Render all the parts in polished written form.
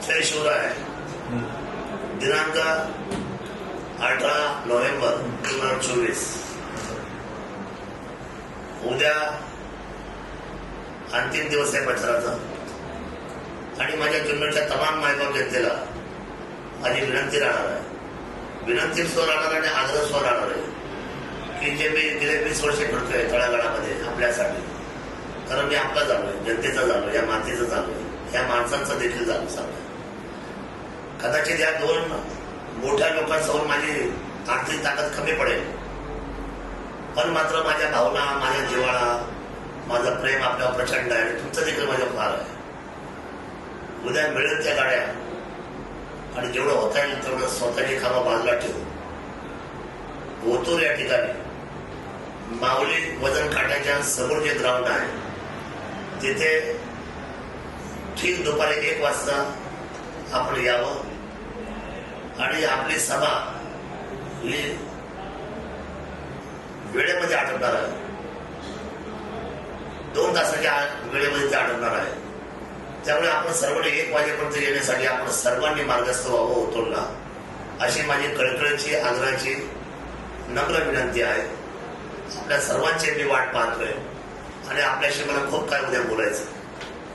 जय शिवराय. दिनांक 18 नोव्हेंबर 2024. उद्या अंतिम दिवस आहे प्रचाराचा आणि माझ्या जुन्नरच्या तमाम मायबाप जनतेला माझी विनंती राहणार आहे. विनंती स्वर राहणार आणि आग्रह स्वर राहणार आहे की जे मी गेले 20 वर्षे करतोय तळागाळामध्ये आपल्यासाठी, कारण मी आपला झालोय, जनतेचा झालोय, या मातीचा झालोय, या माणसांचा देखील झालोय. कदाचित या दोन मोठ्या लोकांसमोर माझी आर्थिक ताकद कमी पडेल, पण मात्र माझ्या भावना, माझ्या जिव्हाळा, माझं प्रेम आपल्यावर प्रचंड आहे आणि तुमचं देखील माझं फार आहे. उद्या मिळेल त्या गाड्या आणि जेवढं होता येईल तेवढं स्वतःची कामं बाजूला ठेवू. ओतूर या ठिकाणी माऊली वजन काट्याच्या समोर जे ग्राउंड आहे तिथे ठीक दुपारी 1 वाजता आपण यावं आणि आपली सभा ही वेळेमध्ये आटपणार आहे. 2 तासाच्या वेळेमध्ये ते आटपणार आहे. त्यामुळे आपण सर्वांनी 1 वाजेपर्यंत येण्यासाठी आपण सर्वांनी मार्गस्थ व्हावं ओतूरला, अशी माझी कळकळीची, आग्रहाची नम्र विनंती आहे. आपल्या सर्वांची मी वाट पाहतोय आणि आपल्याशी मला खूप काय उद्या बोलायचं.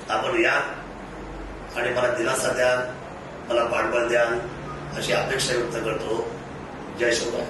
आपण या आणि मला दिलासा द्याल, मला पाठबळ द्याल अशी अपेक्षा व्यक्त करतो. जय शिवराय.